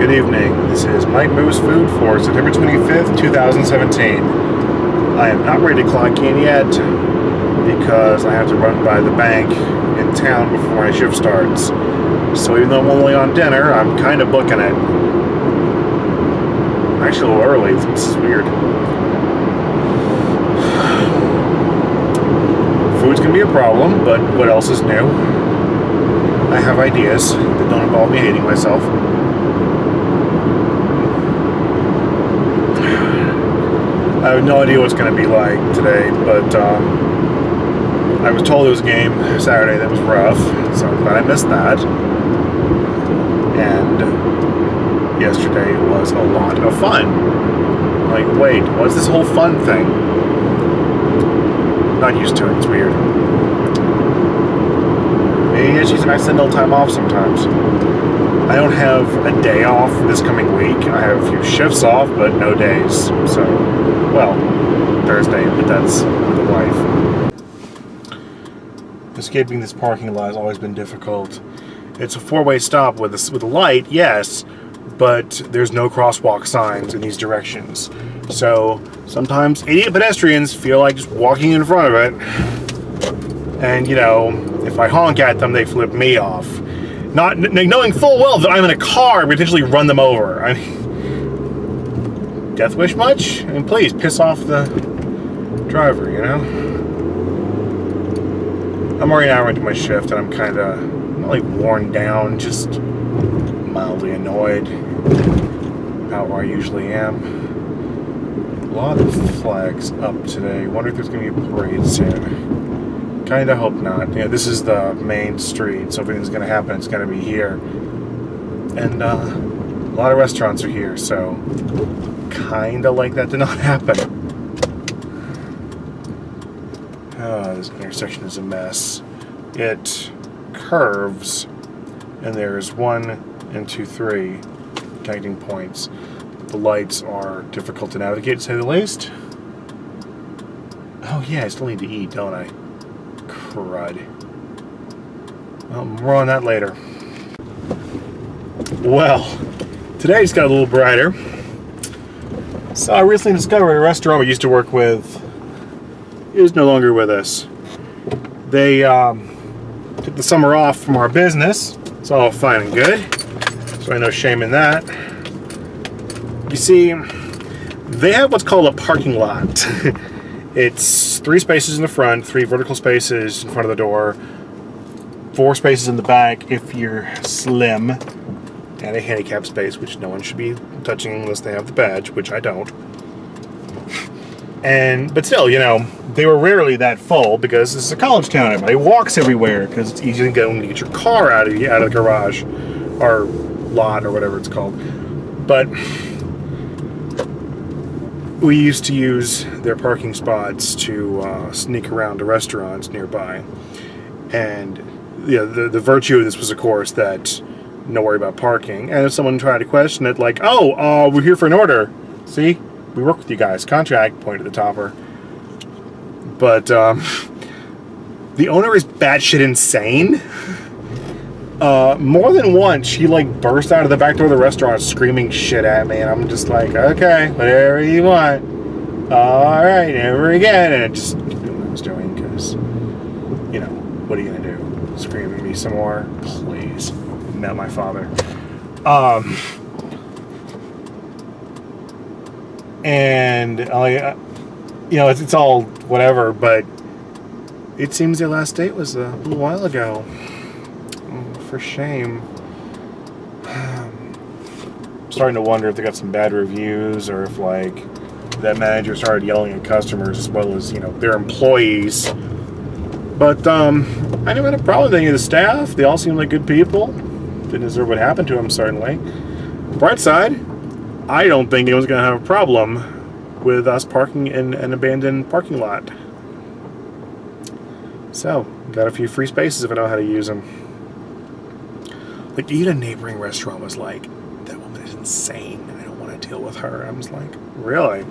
Good evening. This is Mike Moose Food for September 25th, 2017. I am not ready to clock in yet because I have to run by the bank in town before my shift starts. So even though I'm only on dinner, I'm kind of booking it. Actually, a little early. This is weird. Food's gonna be a problem, but what else is new? I have ideas that don't involve me hating myself. I have no idea what it's going to be like today, but I was told there was a game Saturday that was rough, so I'm glad I missed that. And yesterday was a lot of fun. Like, wait, what's this whole fun thing? Not used to it, it's weird. Maybe it's just an accidental time off sometimes. I don't have a day off this coming week. I have a few shifts off, but no days. So, well, Thursday, but that's with the wife. Escaping this parking lot has always been difficult. It's a four-way stop with a light, yes, but there's no crosswalk signs in these directions. So sometimes idiot pedestrians feel like just walking in front of it. And, you know, if I honk at them, they flip me off. Not knowing full well that I'm in a car and potentially run them over. I mean, death wish much? I mean, please, piss off the driver, you know? I'm already an hour into my shift and I'm kind of, not like worn down, just mildly annoyed about where I usually am. A lot of flags up today. Wonder if there's going to be a parade soon. Kind of hope not. You know, this is the main street, so if anything's going to happen, it's going to be here. And a lot of restaurants are here, so kind of like that to not happen. Oh, this intersection is a mess. It curves, and there's 1 and 2, 3 connecting points. The lights are difficult to navigate, to say the least. Oh yeah, I still need to eat, don't I? Crud. Well, more on that later. Well, today's got a little brighter. So I recently discovered a restaurant we used to work with is no longer with us. They took the summer off from our business. It's all fine and good, so I no shame in that. You see, they have what's called a parking lot. It's 3 spaces in the front, 3 vertical spaces in front of the door, 4 spaces in the back if you're slim, and a handicap space, which no one should be touching unless they have the badge, which I don't. But still, you know, they were rarely that full because this is a college town. Everybody walks everywhere because it's easy to get your car out of the garage or lot or whatever it's called. But we used to use their parking spots to sneak around to restaurants nearby. And yeah, the virtue of this was, of course, that no worry about parking. And if someone tried to question it, like, oh, we're here for an order. See? We work with you guys. Contract, point at the topper. But the owner is batshit insane. More than once, she like burst out of the back door of the restaurant screaming shit at me, and I'm just like, okay, whatever you want. All right, never again. And it just knew what I was doing because, you know, what are you gonna do? Scream at me some more? Please, not my father. And you know, it's all whatever, but it seems their last date was a little while ago. For shame. I'm starting to wonder if they got some bad reviews or if like that manager started yelling at customers as well as, you know, their employees. But I never had a problem with any of the staff. They all seemed like good people. Didn't deserve what happened to them, certainly. Bright side, I don't think anyone's going to have a problem with us parking in an abandoned parking lot. So, got a few free spaces if I know how to use them. Like, even a neighboring restaurant was like, that woman is insane. I don't want to deal with her. I was like, really?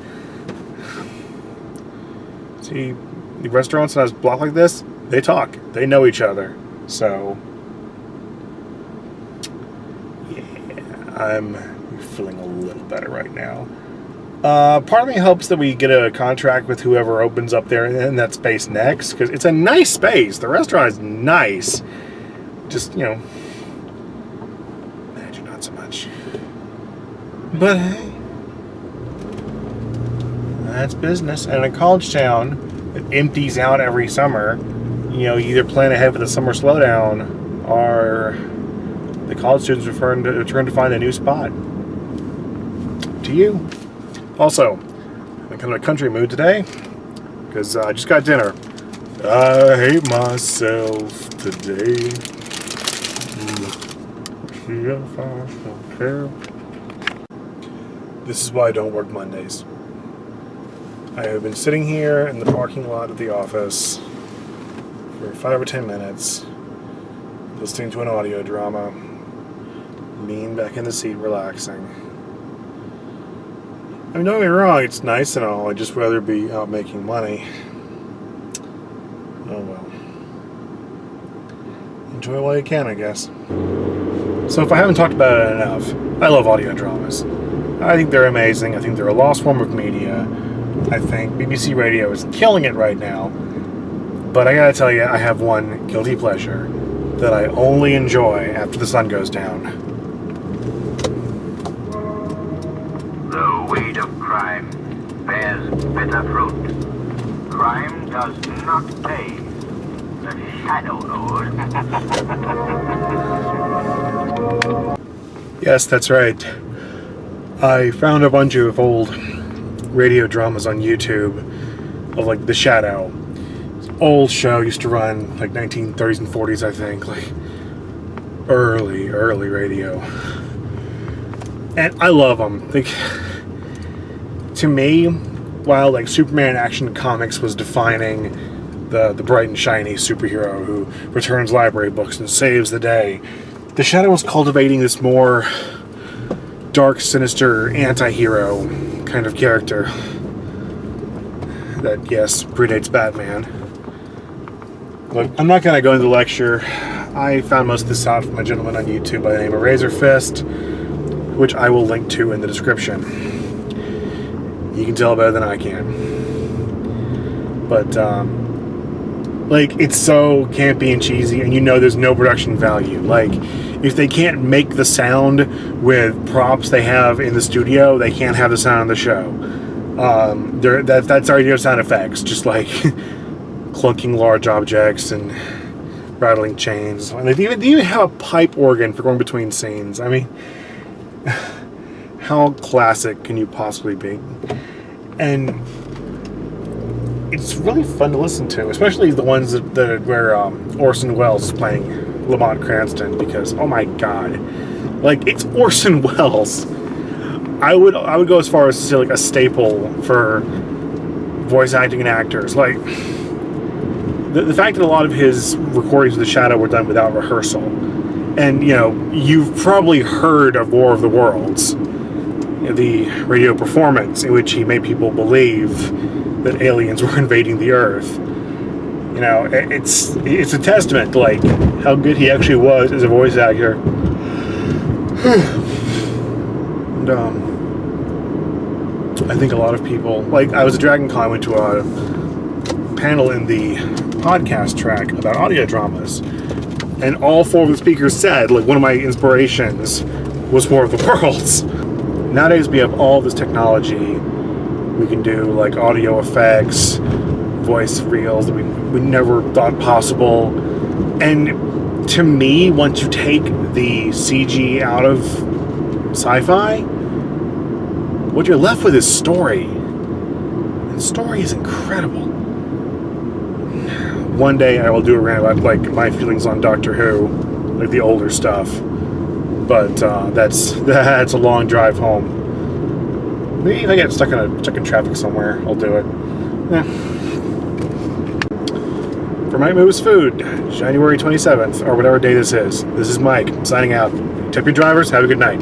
See, the restaurants in a block like this, they talk. They know each other. So, yeah. I'm feeling a little better right now. Part of me hopes that we get a contract with whoever opens up there in that space next, because it's a nice space. The restaurant is nice. Just, imagine not so much. But hey, that's business. And in a college town that empties out every summer, you either plan ahead for the summer slowdown or the college students return to find a new spot. To you. Also, I'm in kind of a country mood today because I just got dinner. I hate myself today. This is why I don't work Mondays. I have been sitting here in the parking lot of the office for 5 or 10 minutes, listening to an audio drama, lean back in the seat, relaxing. I mean, don't get me wrong, it's nice and all. I'd just rather be out making money. Oh well. Enjoy while you can, I guess. So if I haven't talked about it enough, I love audio dramas. I think they're amazing. I think they're a lost form of media. I think BBC Radio is killing it right now. But I gotta tell you, I have one guilty pleasure that I only enjoy after the sun goes down. The weed of crime bears bitter fruit. Crime does not pay. The shadow knows. Yes, that's right. I found a bunch of old radio dramas on YouTube of like The Shadow. Old show used to run like 1930s and 40s, I think, like early radio. And I love them. Like, to me, while like Superman Action Comics was defining the bright and shiny superhero who returns library books and saves the day, The Shadow was cultivating this more dark, sinister, anti-hero kind of character that, yes, predates Batman. Look, I'm not going to go into the lecture. I found most of this out from a gentleman on YouTube by the name of Razor Fist, which I will link to in the description. You can tell better than I can. But, like, it's so campy and cheesy, and there's no production value. Like, if they can't make the sound with props they have in the studio, they can't have the sound on the show. That's already no sound effects, just like clunking large objects and rattling chains. And they even have a pipe organ for going between scenes. I mean, how classic can you possibly be? And it's really fun to listen to, especially the ones where Orson Welles is playing Lamont Cranston, because oh my god, like, it's Orson Welles. I would go as far as to say like a staple for voice acting and actors. Like the fact that a lot of his recordings of The Shadow were done without rehearsal, and you've probably heard of War of the Worlds, the radio performance in which he made people believe that aliens were invading the Earth. It's a testament to like how good he actually was as a voice actor. And I think a lot of people, like, I was at Dragon Con, I went to a panel in the podcast track about audio dramas, and all 4 of the speakers said, like, one of my inspirations was War of the Worlds. Nowadays we have all this technology. We can do like audio effects, voice reels that we never thought possible. And to me, once you take the CG out of sci-fi, what you're left with is story. And story is incredible. One day I will do a rant about like my feelings on Doctor Who, like the older stuff. But that's a long drive home. Maybe if I get stuck in traffic somewhere, I'll do it. For Mike Moves Food, January 27th, or whatever day this is. This is Mike, signing out. Tip your drivers, have a good night.